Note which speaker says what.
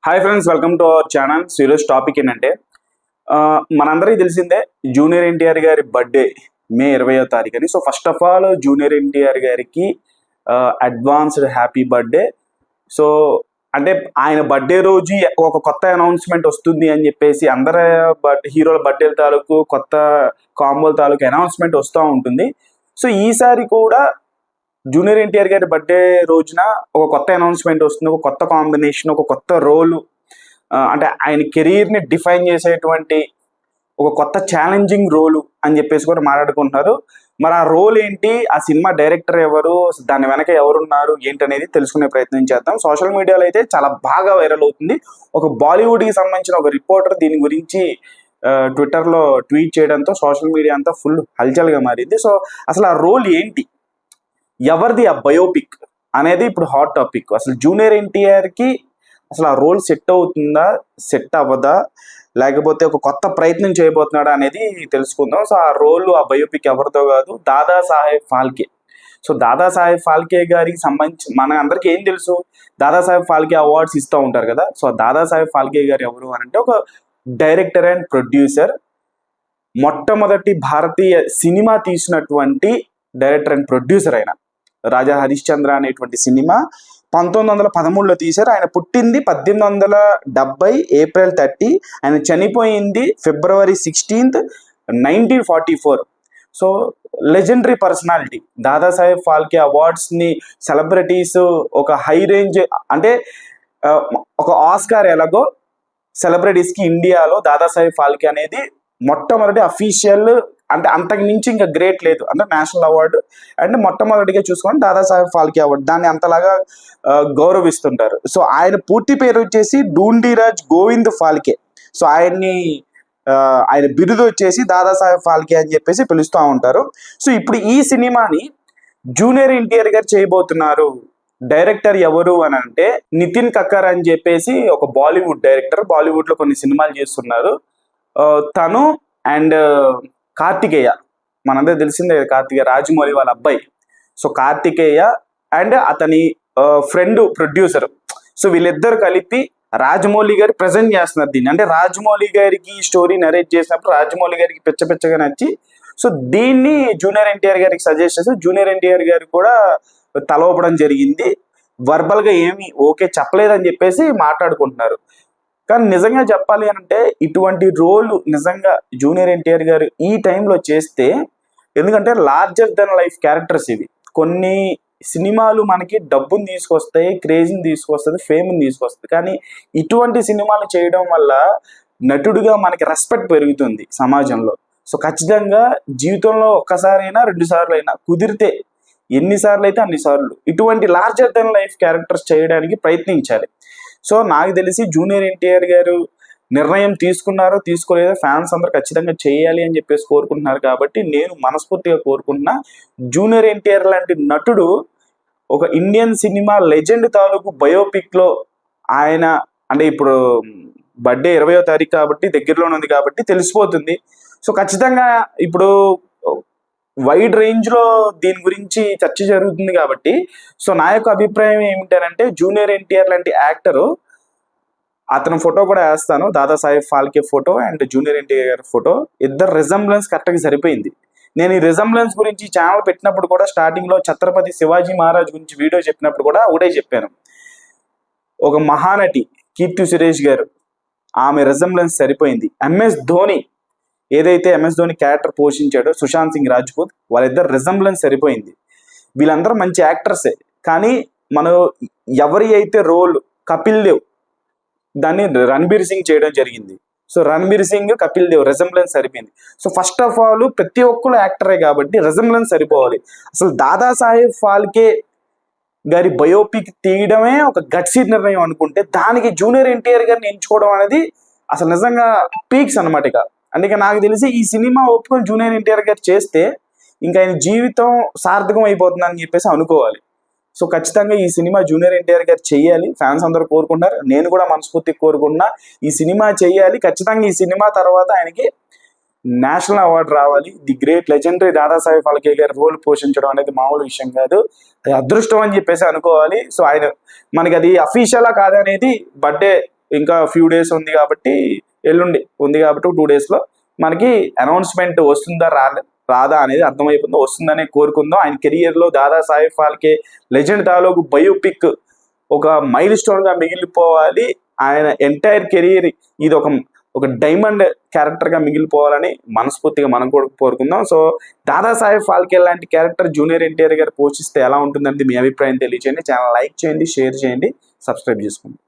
Speaker 1: Hi friends, welcome to our channel. ఈరోజు topic ఏంటంటే మనందరికీ తెలిసిందే జూనియర్ ఎన్టీఆర్ గారి బర్త్డే మే 20వ తారీఖు అని. So first of all junior NTR గారికి అడ్వాన్స్డ్ హ్యాపీ బర్త్డే. సో అంటే ఆయన బర్త్డే రోజు ఒక కొత్త అనౌన్స్మెంట్ వస్తుంది అని చెప్పేసి అందరు హీరోల బర్త్డేల తాలూకు కొత్త కాంబోల తాలూకు అనౌన్స్మెంట్ వస్తూ ఉంటుంది. సో ఈసారి కూడా జూనియర్ ఎన్టీఆర్ గారి బర్త్డే రోజున ఒక కొత్త అనౌన్స్మెంట్ వస్తుంది, ఒక కొత్త కాంబినేషన్, ఒక కొత్త రోలు, అంటే ఆయన కెరీర్ని డిఫైన్ చేసేటువంటి ఒక కొత్త ఛాలెంజింగ్ రోలు అని చెప్పేసి కూడా మాట్లాడుకుంటున్నారు. మరి ఆ రోల్ ఏంటి, ఆ సినిమా డైరెక్టర్ ఎవరు, దాని వెనక ఎవరున్నారు ఏంటనేది తెలుసుకునే ప్రయత్నం చేద్దాం. సోషల్ మీడియాలో అయితే చాలా బాగా వైరల్ అవుతుంది. ఒక బాలీవుడ్కి సంబంధించిన ఒక రిపోర్టర్ దీని గురించి ట్విట్టర్లో ట్వీట్ చేయడంతో సోషల్ మీడియా అంతా ఫుల్ హల్చల్గా మారింది. సో అసలు ఆ రోల్ ఏంటి, ఎవరిది ఆ బయోపిక్ అనేది ఇప్పుడు హాట్ టాపిక్. అసలు జూనియర్ ఎన్టీఆర్కి అసలు ఆ రోల్ సెట్ అవుతుందా, సెట్ అవ్వదా, లేకపోతే ఒక కొత్త ప్రయత్నం చేయబోతున్నాడా అనేది తెలుసుకుందాం. సో ఆ రోల్, ఆ బయోపిక్ ఎవరితో కాదు, దాదాసాహెబ్ ఫాల్కే. సో దాదాసాహెబ్ ఫాల్కే గారికి సంబంధించి మన అందరికీ ఏం తెలుసు, దాదాసాహెబ్ ఫాల్కే అవార్డ్స్ ఇస్తూ ఉంటారు కదా. సో దాదాసాహెబ్ ఫాల్కే గారు ఎవరు అని అంటే ఒక డైరెక్టర్ అండ్ ప్రొడ్యూసర్, మొట్టమొదటి భారతీయ సినిమా తీసినటువంటి డైరెక్టర్ అండ్ ప్రొడ్యూసర్. ఆయన రాజా హరిశ్చంద్ర అనేటువంటి సినిమా 1913లో తీశారు. ఆయన పుట్టింది 1870 ఏప్రిల్ 30, ఆయన చనిపోయింది February 16, 1944. So legendary personality. Dadasaheb Phalke అవార్డ్స్ని సెలబ్రిటీస్ ఒక హై రేంజ్, అంటే ఒక ఆస్కార్ ఎలాగో సెలబ్రిటీస్కి ఇండియాలో దాదాసాహెబ్ ఫాల్కే అనేది మొట్టమొదటి అఫీషియల్, అంటే అంతకు మించి ఇంకా గ్రేట్ లేదు, అంటే నేషనల్ అవార్డు అండ్ మొట్టమొదటిగా చూసుకొని దాదాసాహెబ్ ఫాల్కే అవార్డు, దాన్ని అంతలాగా గౌరవిస్తుంటారు. సో ఆయన పూర్తి పేరు వచ్చేసి ఢూండిరాజ్ గోవింద్ ఫాల్కే. సో ఆయన బిరుదు వచ్చేసి దాదాసాహెబ్ ఫాల్కే అని చెప్పేసి పిలుస్తూ ఉంటారు. సో ఇప్పుడు ఈ సినిమాని జూనియర్ ఎన్టీఆర్ గారు చేయబోతున్నారు. డైరెక్టర్ ఎవరు అని అంటే నితిన్ కక్కర్ అని చెప్పేసి ఒక బాలీవుడ్ డైరెక్టర్, బాలీవుడ్లో కొన్ని సినిమాలు చేస్తున్నారు. తను అండ్ కార్తికేయ, మనందరూ తెలిసిందే కార్తికేయ, రాజమౌళి వాళ్ళ అబ్బాయి. సో కార్తికేయ అండ్ అతని ఫ్రెండ్ ప్రొడ్యూసర్. సో వీళ్ళిద్దరు కలిపి రాజమౌళి గారు ప్రజెంట్ చేస్తున్నారు దీన్ని. అంటే రాజమౌళి గారికి స్టోరీ నరేట్ చేసినప్పుడు రాజమౌళి గారికి పిచ్చగా నచ్చి సో దీన్ని జూనియర్ ఎన్టీఆర్ గారికి సజెస్ట్ చేస్తే జూనియర్ ఎన్టీఆర్ గారు కూడా తలవపడం జరిగింది. వర్బల్గా ఏమి ఓకే చెప్పలేదని చెప్పేసి మాట్లాడుకుంటున్నారు. కానీ నిజంగా చెప్పాలి అని అంటే ఇటువంటి రోలు నిజంగా జూనియర్ ఎన్టీఆర్ గారు ఈ టైంలో చేస్తే, ఎందుకంటే లార్జర్ దెన్ లైఫ్ క్యారెక్టర్స్ ఇవి. కొన్ని సినిమాలు మనకి డబ్బుని తీసుకొస్తాయి, క్రేజ్ని తీసుకొస్తుంది, ఫేమ్ని తీసుకొస్తుంది. కానీ ఇటువంటి సినిమాలు చేయడం వల్ల నటుడిగా మనకి రెస్పెక్ట్ పెరుగుతుంది సమాజంలో. సో ఖచ్చితంగా జీవితంలో ఒక్కసారైనా 2 సార్లు అయినా కుదిరితే, ఎన్నిసార్లు అయితే అన్నిసార్లు ఇటువంటి లార్జర్ దెన్ లైఫ్ క్యారెక్టర్స్ చేయడానికి ప్రయత్నించాలి. సో నాకు తెలిసి జూనియర్ ఎన్టీఆర్ గారు నిర్ణయం తీసుకున్నారో తీసుకోలేదో ఫ్యాన్స్ అందరూ ఖచ్చితంగా చేయాలి అని చెప్పేసి కోరుకుంటున్నారు. కాబట్టి నేను మనస్ఫూర్తిగా కోరుకుంటున్నా, జూనియర్ ఎన్టీఆర్ లాంటి నటుడు ఒక ఇండియన్ సినిమా లెజెండ్ తాలూకు బయోపిక్లో ఆయన, అంటే ఇప్పుడు బర్త్డే 20వ తారీఖు కాబట్టి దగ్గరలోనే ఉంది కాబట్టి తెలిసిపోతుంది. సో ఖచ్చితంగా ఇప్పుడు వైడ్ రేంజ్లో దీని గురించి చర్చ జరుగుతుంది కాబట్టి, సో నా యొక్క అభిప్రాయం ఏమిటంటే జూనియర్ ఎన్టీఆర్ లాంటి యాక్టరు, అతని ఫోటో కూడా వేస్తాను, Dadasaheb Phalke photo and junior NTR గారి ఫోటో, ఇద్దరు రిజంబ్లెన్స్ కరెక్ట్గా సరిపోయింది. నేను ఈ రిజంబ్లెన్స్ గురించి ఛానల్ పెట్టినప్పుడు కూడా స్టార్టింగ్లో ఛత్రపతి శివాజీ మహారాజ్ గురించి వీడియో చెప్పినప్పుడు కూడా ఒకటే చెప్పాను, ఒక మహానటి కీర్తి సురేష్ గారు, ఆమె రిజంబ్లెన్స్ సరిపోయింది. ఎంఎస్ ధోని, ఏదైతే ఎంఎస్ ధోని క్యారెక్టర్ పోషించాడో సుశాంత్ సింగ్ రాజ్పూత్, వాళ్ళిద్దరు రిజంబ్లెన్స్ సరిపోయింది. వీళ్ళందరూ మంచి యాక్టర్సే. కానీ మనం ఎవరి అయితే రోల్, కపిల్ దేవ్ దాన్ని రణబీర్ సింగ్ చేయడం జరిగింది. సో రణబీర్ సింగ్, కపిల్ దేవ్ రిజంబ్లెన్స్ సరిపోయింది. సో ఫస్ట్ ఆఫ్ ఆల్ ప్రతి ఒక్కరు యాక్టరే కాబట్టి రిజంబ్లెన్స్ సరిపోవాలి. అసలు దాదాసాహెబ్ ఫాల్కే గారి బయోపిక్ తీయడమే ఒక గట్సీ నిర్ణయం అనుకుంటే, దానికి జూనియర్ ఎన్టీఆర్ గారిని ఎంచుకోవడం అనేది అసలు నిజంగా పీక్స్ అనమాట. ఇక అందుకే నాకు తెలిసి ఈ సినిమా ఒప్పుకొని జూనియర్ ఎన్టీఆర్ గారు చేస్తే ఇంకా ఆయన జీవితం సార్థకం అయిపోతుందని చెప్పేసి అనుకోవాలి. సో ఖచ్చితంగా ఈ సినిమా జూనియర్ ఎన్టీఆర్ గారు చెయ్యాలి, ఫ్యాన్స్ అందరూ కోరుకుంటారు, నేను కూడా మనస్ఫూర్తిగా కోరుకుంటున్నా ఈ సినిమా చెయ్యాలి. ఖచ్చితంగా ఈ సినిమా తర్వాత ఆయనకి నేషనల్ అవార్డు రావాలి. The great legendary Dadasaheb Phalke గారి రోల్ పోషించడం అనేది మామూలు విషయం కాదు, అది అదృష్టం అని చెప్పేసి అనుకోవాలి. సో ఆయన మనకి అది అఫీషియలా కాదనేది బర్త్డే ఇంకా ఫ్యూ డేస్ ఉంది కాబట్టి, ఎల్లుండి ఉంది కాబట్టి 2 డేస్లో మనకి అనౌన్స్మెంట్ వస్తుందా రాదా అనేది అర్థమైపోతుందో, వస్తుందని కోరుకుందాం. ఆయన కెరియర్లో దాదాసాహెబ్ ఫాల్కే లెజెండ్ తాలూకు బయోపిక్ ఒక మైల్ స్టోన్గా మిగిలిపోవాలి. ఆయన ఎంటైర్ కెరీర్ ఇది ఒక డైమండ్ క్యారెక్టర్గా మిగిలిపోవాలని మనస్ఫూర్తిగా మనం కూడా కోరుకుందాం. సో దాదాసాహెబ్ ఫాల్కే లాంటి క్యారెక్టర్ జూనియర్ ఎన్టీఆర్ గారు పోషిస్తే ఎలా ఉంటుందంటే మీ అభిప్రాయం తెలియజేయండి. ఛానల్ లైక్ చేయండి, షేర్ చేయండి, సబ్స్క్రైబ్ చేసుకోండి.